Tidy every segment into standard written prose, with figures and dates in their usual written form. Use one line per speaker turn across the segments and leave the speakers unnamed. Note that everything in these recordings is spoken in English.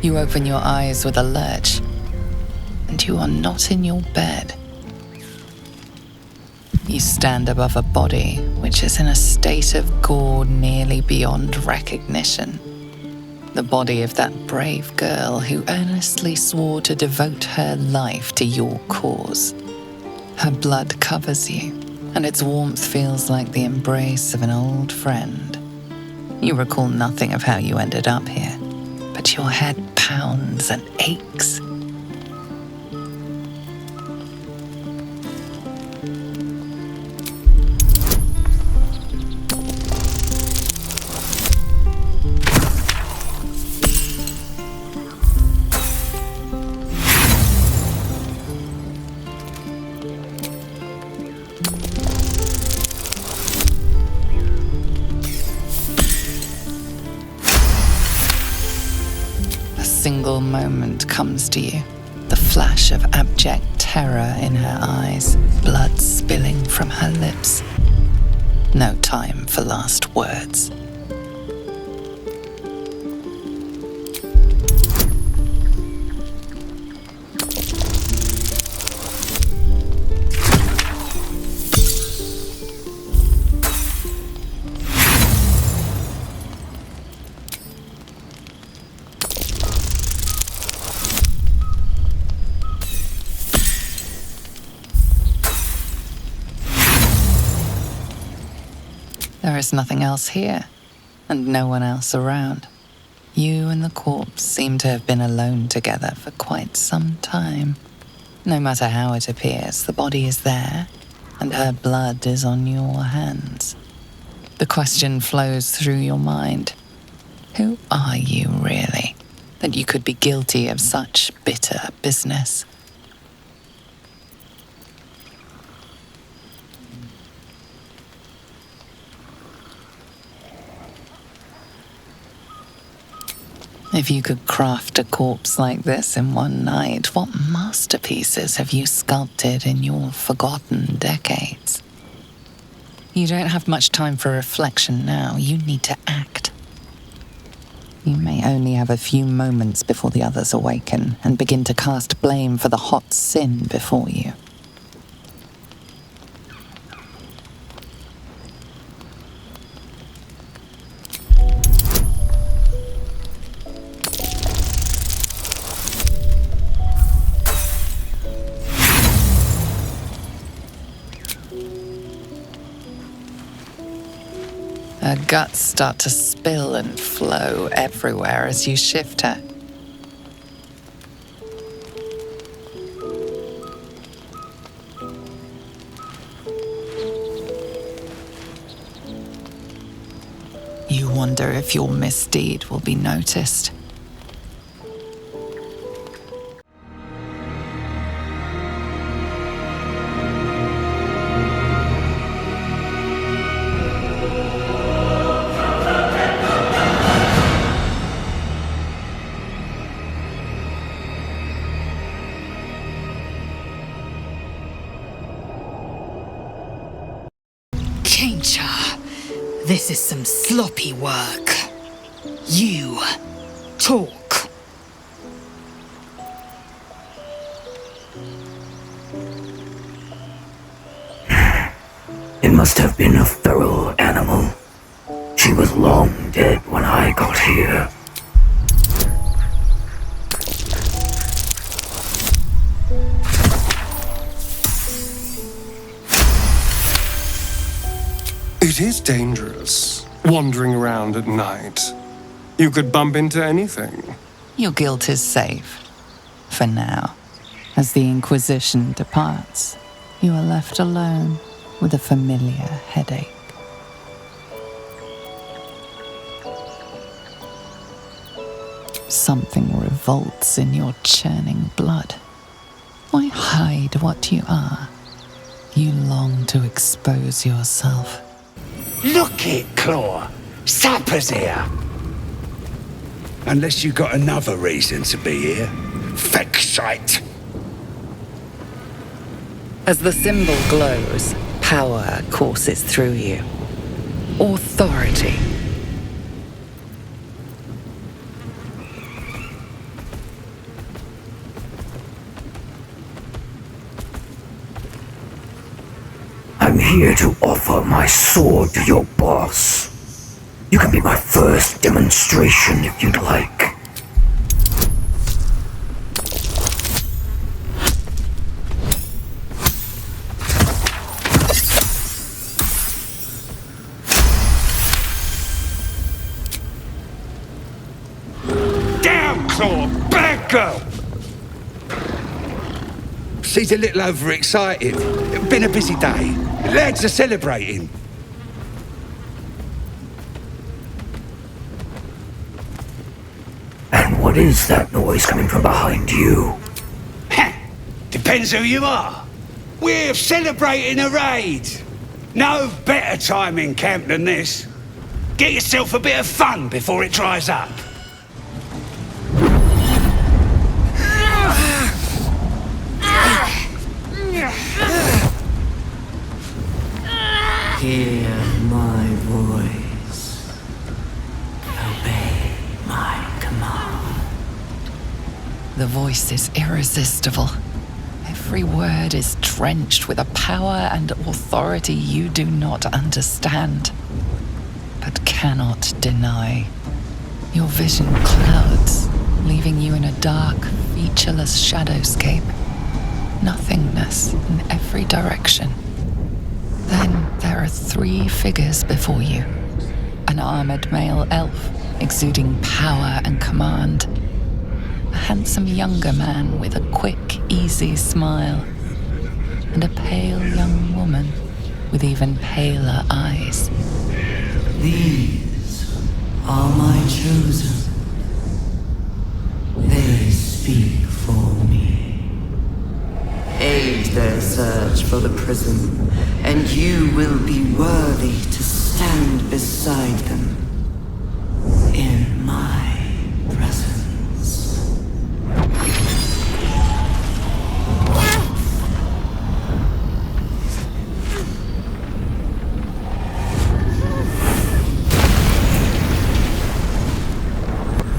You open your eyes with a lurch, and you are not in your bed. You stand above a body which is in a state of gore nearly beyond recognition. The body of that brave girl who earnestly swore to devote her life to your cause. Her blood covers you, and its warmth feels like the embrace of an old friend. You recall nothing of how you ended up here, but your head pounds and aches. A single moment comes to you, the flash of abject terror in her eyes, blood spilling from her lips. No time for last words. There is nothing else here, and no one else around. You and the corpse seem to have been alone together for quite some time. No matter how it appears, the body is there, and her blood is on your hands. The question flows through your mind. Who are you really, that you could be guilty of such bitter business? If you could craft a corpse like this in one night, what masterpieces have you sculpted in your forgotten decades? You don't have much time for reflection now. You need to act. You may only have a few moments before the others awaken and begin to cast blame for the hot sin before you. Her guts start to spill and flow everywhere as you shift her. You wonder if your misdeed will be noticed.
This is some sloppy work. You talk.
It must have been a feral animal. She was long dead when I got here.
It is dangerous, wandering around at night. You could bump into anything.
Your guilt is safe, for now. As the Inquisition departs, you are left alone with a familiar headache. Something revolts in your churning blood. Why hide what you are? You long to expose yourself.
Look it, Claw! Sapper's here! Unless you got another reason to be here. Feckshite!
As the symbol glows, power courses through you. Authority.
I'm here to offer my sword to your boss. You can be my first demonstration if you'd like.
Down, Claw! Bad girl! She's a little overexcited. Been a busy day. Lads are celebrating.
And what is that noise coming from behind you?
Depends who you are. We're celebrating a raid. No better time in camp than this. Get yourself a bit of fun before it dries up.
Hear my voice. Obey my command.
The voice is irresistible. Every word is drenched with a power and authority you do not understand, but cannot deny. Your vision clouds, leaving you in a dark, featureless shadowscape. Nothingness in every direction. Then there are 3 figures before you. An armored male elf, exuding power and command. A handsome younger man with a quick, easy smile. And a pale young woman with even paler eyes.
These are my chosen. They speak for me. Aid their search for the prison, and you will be worthy to stand beside them in my presence.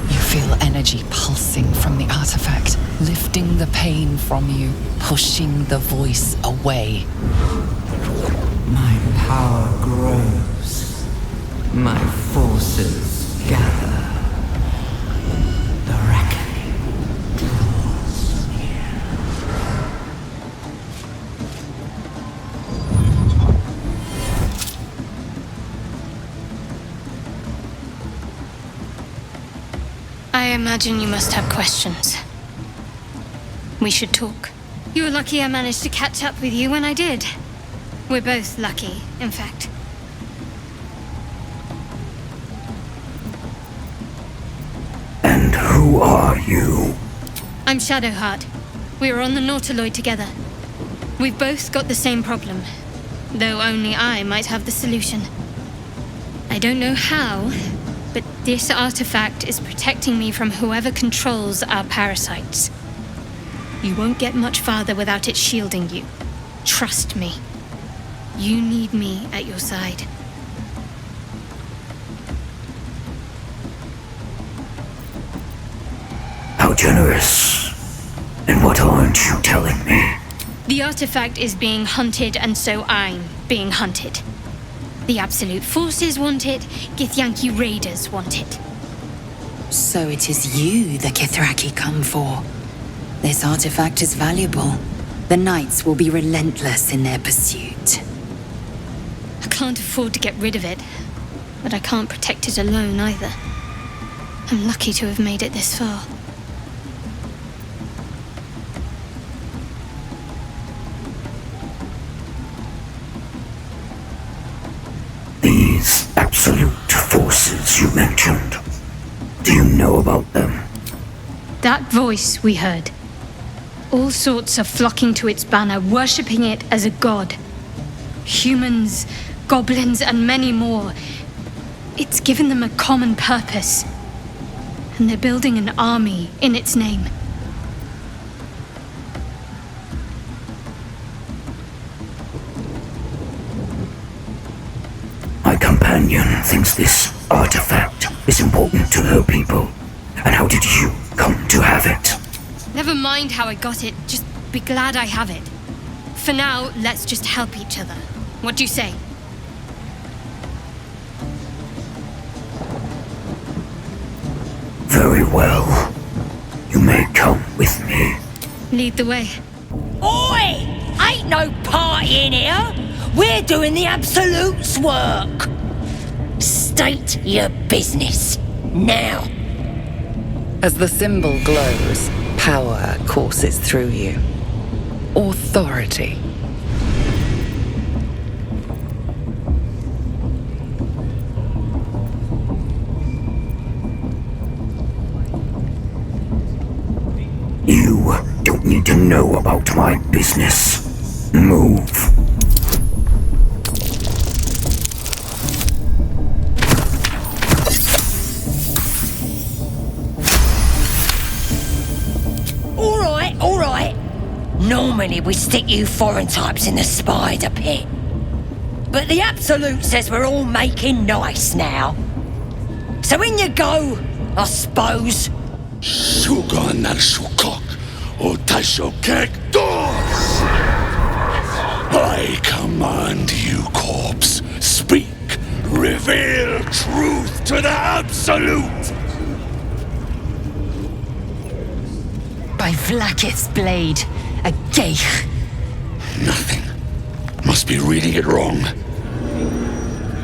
You feel energy pulsing from the artifact, lifting the pain from you, pushing the voice away.
My power grows. My forces gather. The reckoning draws near.
I imagine you must have questions. We should talk. You're lucky I managed to catch up with you when I did. We're both lucky, in fact.
And who are you?
I'm Shadowheart. We were on the Nautiloid together. We've both got the same problem, though only I might have the solution. I don't know how, but this artifact is protecting me from whoever controls our parasites. You won't get much farther without it shielding you. Trust me. You need me at your side.
How generous. And what aren't you telling me?
The artifact is being hunted, and so I'm being hunted. The Absolute Forces want it, Githyanki Raiders want it.
So it is you the Kithraki come for. This artifact is valuable. The Knights will be relentless in their pursuit.
I can't afford to get rid of it, but I can't protect it alone either. I'm lucky to have made it this far.
These absolute forces you mentioned. Do you know about them?
That voice we heard. All sorts are flocking to its banner, worshipping it as a god. Humans, goblins, and many more. It's given them a common purpose. And they're building an army in its name.
My companion thinks this artifact is important to her people. And how did you come to have it?
Never mind how I got it, just be glad I have it. For now, let's just help each other. What do you say?
Very well. You may come with me.
Lead the way.
Oi! Ain't no party in here! We're doing the Absolute's work! State your business. Now.
As the symbol glows, power courses through you. Authority.
You don't need to know about my business. Move.
All right. Normally we stick you foreign types in the spider pit. But the Absolute says we're all making nice now. So in you go, I suppose.
Shugan al Shukok, Otashokek doors! I command you, corpse. Speak. Reveal truth to the Absolute!
By Vlaakith's blade, a geich.
Nothing. Must be reading it wrong.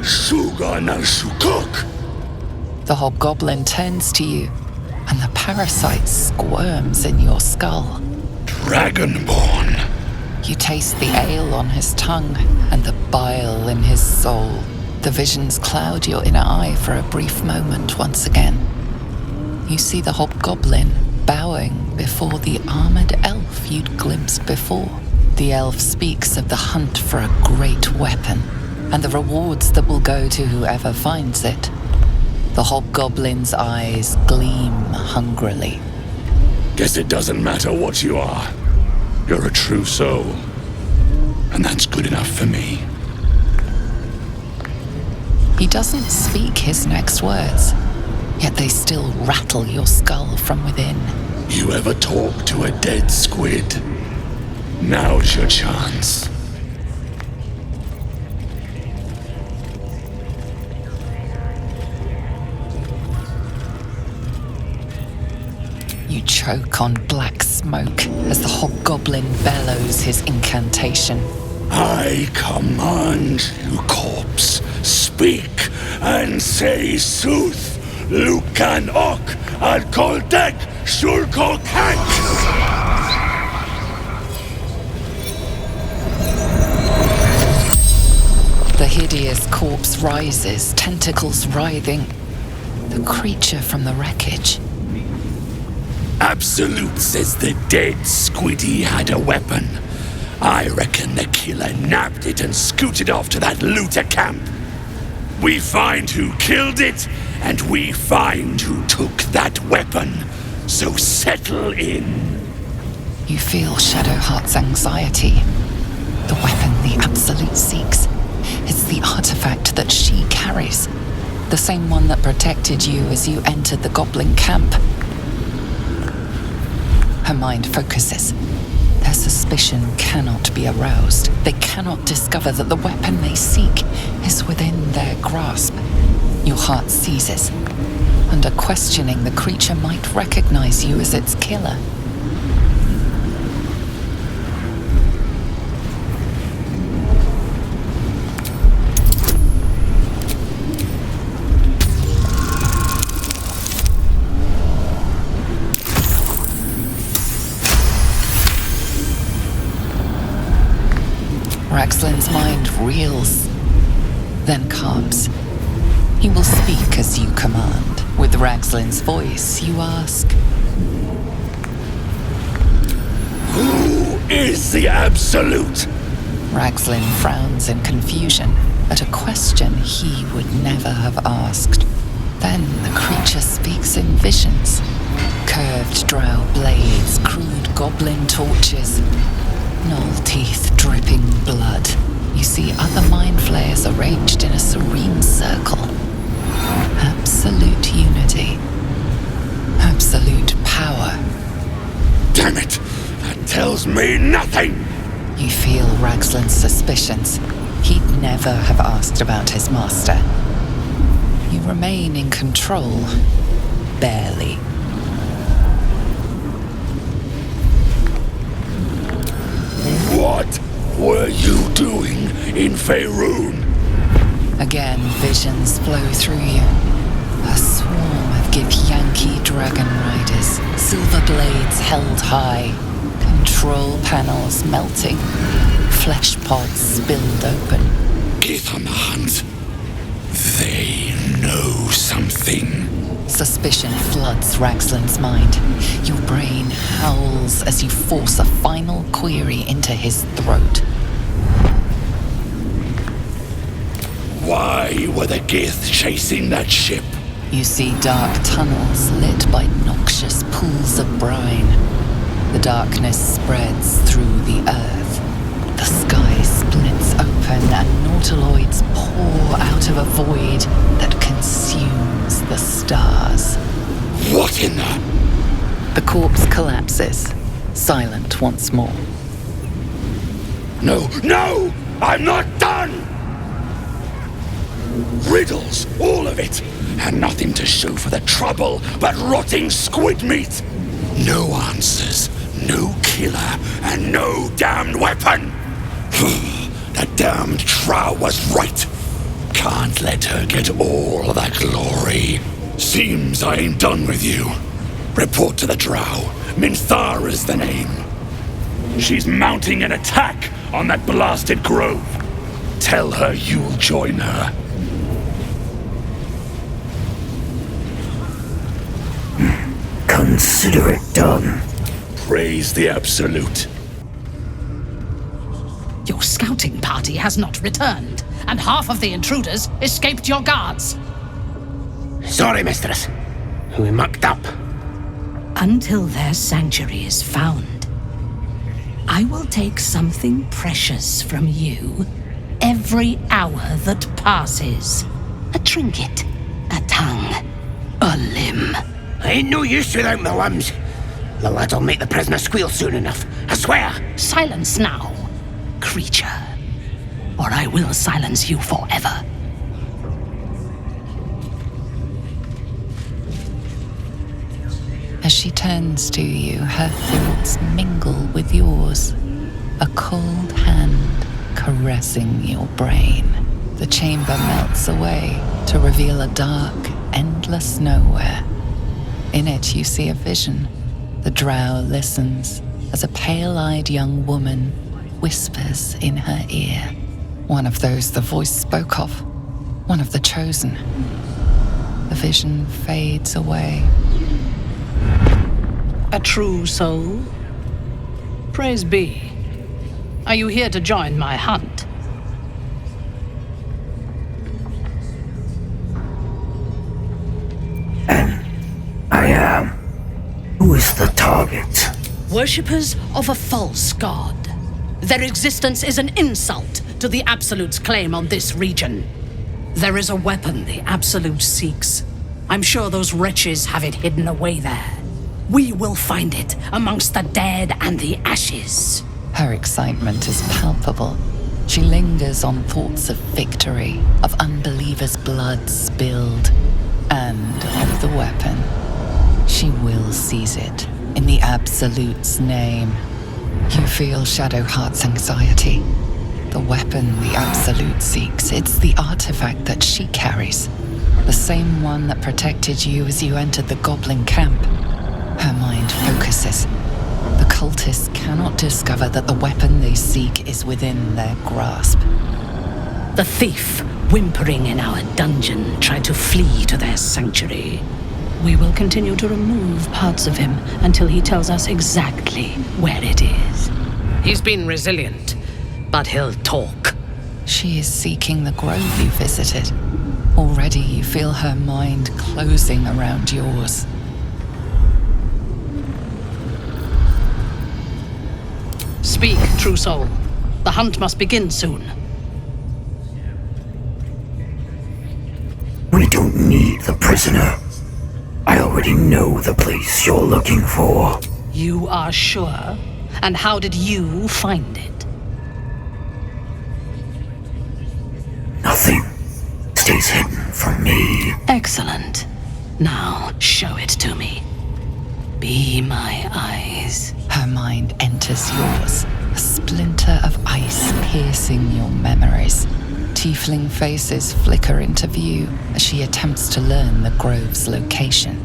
Shugan al Shukok!
The hobgoblin turns to you, and the parasite squirms in your skull.
Dragonborn.
You taste the ale on his tongue and the bile in his soul. The visions cloud your inner eye for a brief moment once again. You see the hobgoblin bowing before the armored elf you'd glimpsed before. The elf speaks of the hunt for a great weapon and the rewards that will go to whoever finds it. The hobgoblin's eyes gleam hungrily.
Guess it doesn't matter what you are. You're a true soul. And that's good enough for me.
He doesn't speak his next words, yet they still rattle your skull from within.
You ever talk to a dead squid? Now's your chance.
You choke on black smoke as the hobgoblin bellows his incantation.
I command you, corpse. Speak and say sooth. Lucan ok al koldek shulkok hank.
The hideous corpse rises, tentacles writhing. The creature from the wreckage.
Absolute says the dead squiddy had a weapon. I reckon the killer nabbed it and scooted off to that looter camp. We find who killed it, and we find who took that weapon. So settle in.
You feel Shadowheart's anxiety. The weapon the Absolute seeks. It's the artifact that she carries. The same one that protected you as you entered the goblin camp. Her mind focuses. Their suspicion cannot be aroused. They cannot discover that the weapon they seek is within their grasp. Your heart seizes. Under questioning, the creature might recognize you as its killer. Raxlin's mind reels, then calms. He will speak as you command. With Raxlin's voice, you ask,
Who is the Absolute?
Raxlin frowns in confusion at a question he would never have asked. Then the creature speaks in visions. Curved drow blades, crude goblin torches, gnoll teeth dripping blood. You see other mind flayers arranged in a serene circle. Absolute unity. Absolute power.
Damn it! That tells me nothing!
You feel Raxlin's suspicions. He he'd never have asked about his master. You remain in control, barely.
What were you doing in Faerun?
Again, visions flow through you. A swarm of Githyanki dragon riders, silver blades held high, control panels melting, flesh pods spilled open.
Gith on the hunt. They know something.
Suspicion floods Raxlin's mind. Your brain howls as you force a final query into his throat.
Why were the Gith chasing that ship?
You see dark tunnels lit by noxious pools of brine. The darkness spreads through the earth. The sky splits open and nautiloids pour out of a void that consumes the stars.
What in the...
The corpse collapses, silent once more.
No, no! I'm not done! Riddles, all of it, and nothing to show for the trouble but rotting squid meat. No answers, no killer, and no damned weapon. The damned Trow was right. Can't let her get all of that glory. Seems I ain't done with you. Report to the Drow. Minthara's the name. She's mounting an attack on that blasted grove. Tell her you'll join her.
Consider it done.
Praise the Absolute.
Your scouting party has not returned, and half of the intruders escaped your guards.
Sorry, mistress. We mucked up.
Until their sanctuary is found, I will take something precious from you every hour that passes. A trinket, a tongue, a limb.
I ain't no use without my limbs. The lad'll make the prisoner squeal soon enough, I swear.
Silence now, creature, or I will silence you forever.
As she turns to you, her thoughts mingle with yours. A cold hand caressing your brain. The chamber melts away to reveal a dark, endless nowhere. In it, you see a vision. The Drow listens as a pale-eyed young woman whispers in her ear. One of those the voice spoke of. One of the chosen. The vision fades away.
A true soul? Praise be. Are you here to join my hunt?
I am. Who is the target?
Worshippers of a false god. Their existence is an insult to the Absolute's claim on this region. There is a weapon the Absolute seeks. I'm sure those wretches have it hidden away there. We will find it amongst the dead and the ashes.
Her excitement is palpable. She lingers on thoughts of victory, of unbelievers' blood spilled, and of the weapon. She will seize it, in the Absolute's name. You feel Shadowheart's anxiety. The weapon the Absolute seeks, it's the artifact that she carries. The same one that protected you as you entered the Goblin camp. Her mind focuses. The cultists cannot discover that the weapon they seek is within their grasp.
The thief, whimpering in our dungeon, tried to flee to their sanctuary. We will continue to remove parts of him until he tells us exactly where it is. He's been resilient, but he'll talk.
She is seeking the grove you visited. Already you feel her mind closing around yours.
Speak, true soul. The hunt must begin soon.
We don't need the prisoner. I already know the place you're looking for.
You are sure? And how did you find it?
Nothing stays hidden from me.
Excellent. Now, show it to me. Be my eyes.
Her mind enters yours, a splinter of ice piercing your memories. Tiefling faces flicker into view as she attempts to learn the grove's location.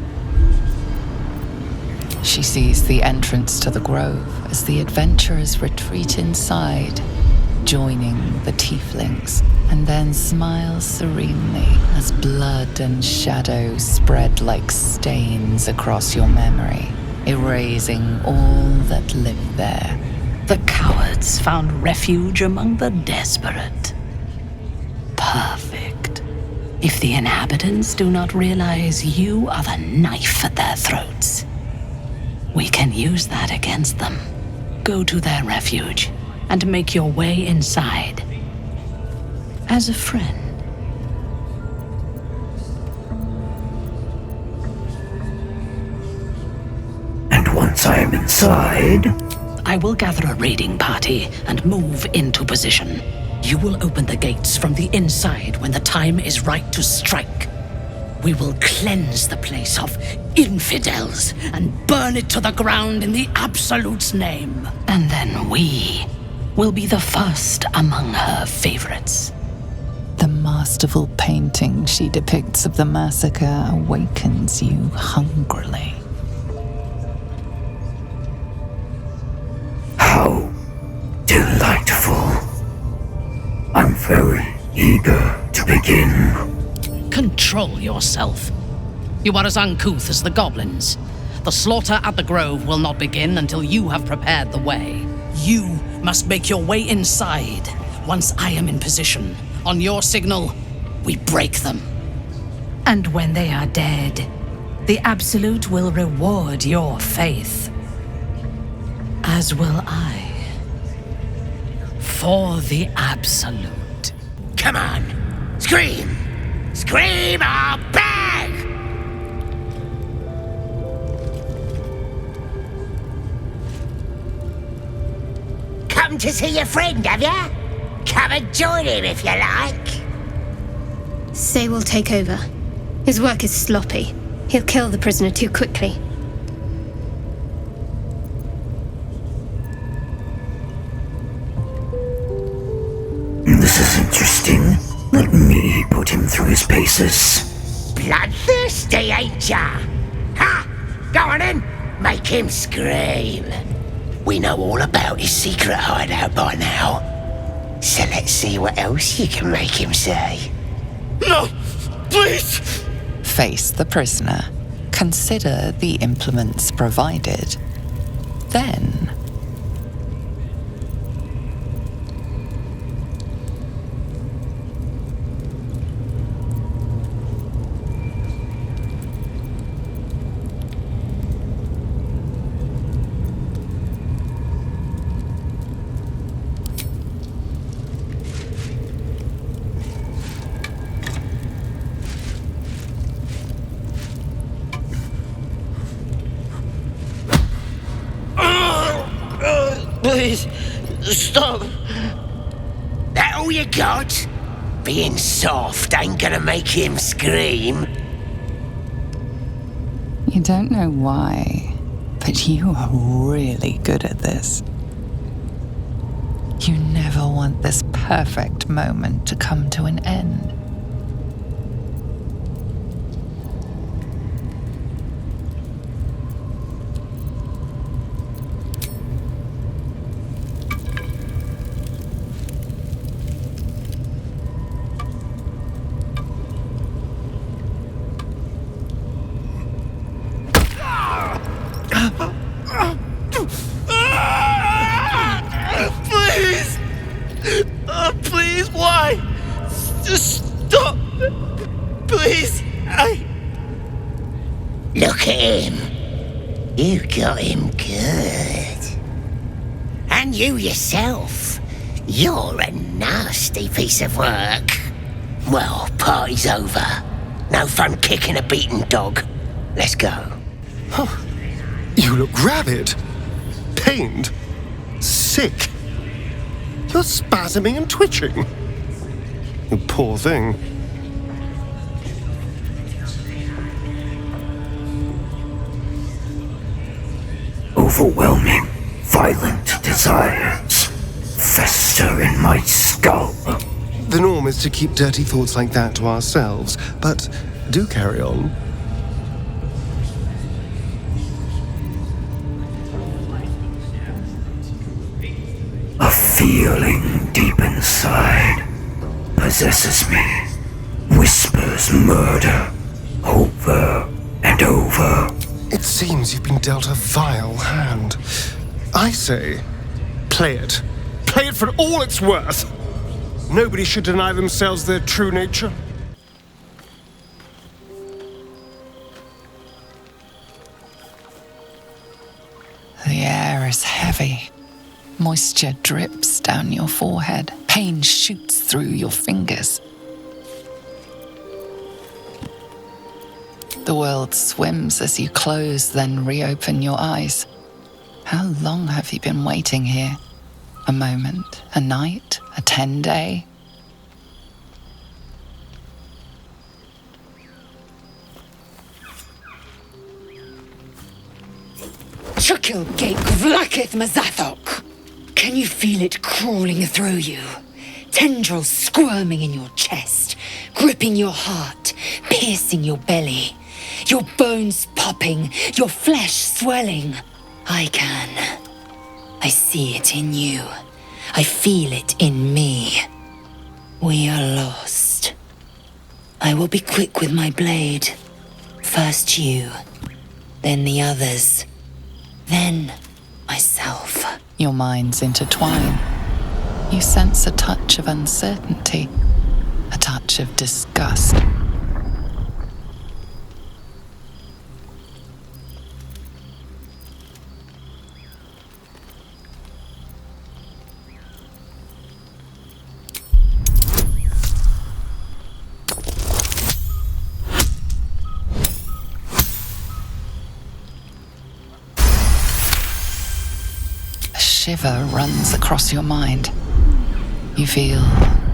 She sees the entrance to the grove as the adventurers retreat inside, joining the tieflings, and then smiles serenely as blood and shadow spread like stains across your memory, erasing all that lived there.
The cowards found refuge among the desperate. Perfect. If the inhabitants do not realize you are the knife at their throats, we can use that against them. Go to their refuge and make your way inside. As a friend.
And once I am inside,
I will gather a raiding party and move into position. You will open the gates from the inside when the time is right to strike. We will cleanse the place of infidels and burn it to the ground in the Absolute's name. And then we will be the first among her favorites.
The masterful painting she depicts of the massacre awakens you hungrily.
how delightful. I'm very eager to begin.
Control yourself. You are as uncouth as the goblins. The slaughter at the grove will not begin until you have prepared the way. You must make your way inside. Once I am in position, on your signal, we break them. And when they are dead, the Absolute will reward your faith. As will I. For the Absolute.
Come on! Scream! Scream or beg! Come to see your friend, have ya? Come and join him if you like.
Say will take over. His work is sloppy. He'll kill the prisoner too quickly.
This is interesting. Let me put him through his paces.
Bloodthirsty, ain't ya? Ha! Go on in. Make him scream. We know all about his secret hideout by now. So let's see what else you can make him say.
No! Please!
Face the prisoner. Consider the implements provided. Then,
Please, stop. That all you got? Being soft ain't gonna make him scream.
you don't know why, but you are really good at this. You never want this perfect moment to come to an end.
Please! Please, why? Just stop! Please,
Look at him. You got him good. And you yourself. You're a nasty piece of work. Well, party's over. No fun kicking a beaten dog. Let's go.
You look rabid, pained, sick. You're spasming and twitching. You poor thing.
Overwhelming, violent desires fester in my skull.
The norm is to keep dirty thoughts like that to ourselves, but do carry on.
A feeling deep inside possesses me, whispers murder over and over.
It seems you've been dealt a vile hand. I say, play it. Play it for all it's worth. Nobody should deny themselves their true nature.
The air is heavy. Moisture drips down your forehead. Pain shoots through your fingers. The world swims as you close, then reopen your eyes. How long have you been waiting here? A moment, a night, a 10-day?
Chukil Gate Vlakith Mazathok! Can you feel it crawling through you? Tendrils squirming in your chest, gripping your heart, piercing your belly. Your bones popping, your flesh swelling. I can. I see it in you. I feel it in me. We are lost. I will be quick with my blade. First you, then the others, then myself.
Your minds intertwine. You sense a touch of uncertainty, a touch of disgust. A shiver runs across your mind. You feel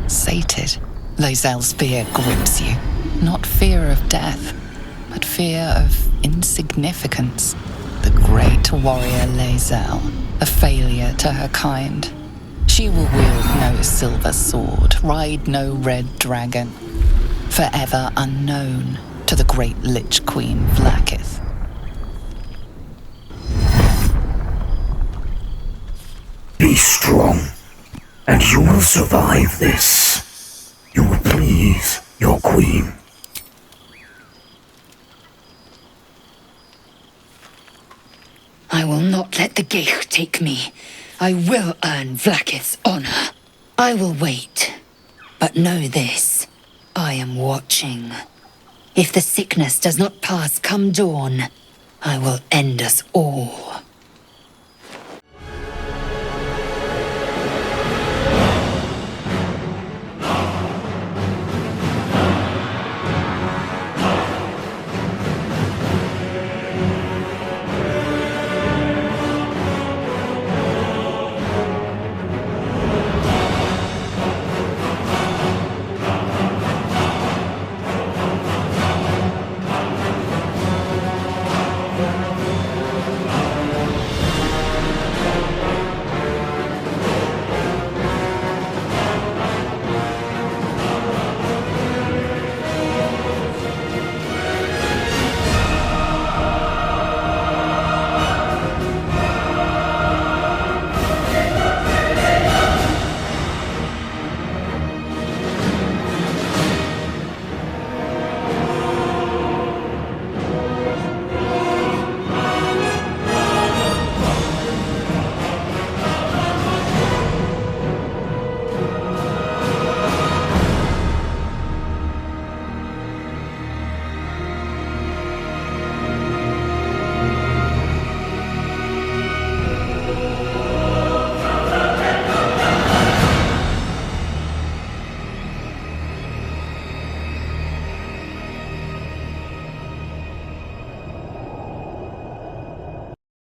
sated. Lae'zel's fear grips you. Not fear of death, but fear of insignificance. The great warrior Lae'zel, a failure to her kind. She will wield no silver sword, ride no red dragon. Forever unknown to the great Lich Queen Vlakith.
Be strong, and you will survive this. You will please your queen.
I will not let the Geich take me. I will earn Vlakith's honor. I will wait. But know this, I am watching. If the sickness does not pass come dawn, I will end us all.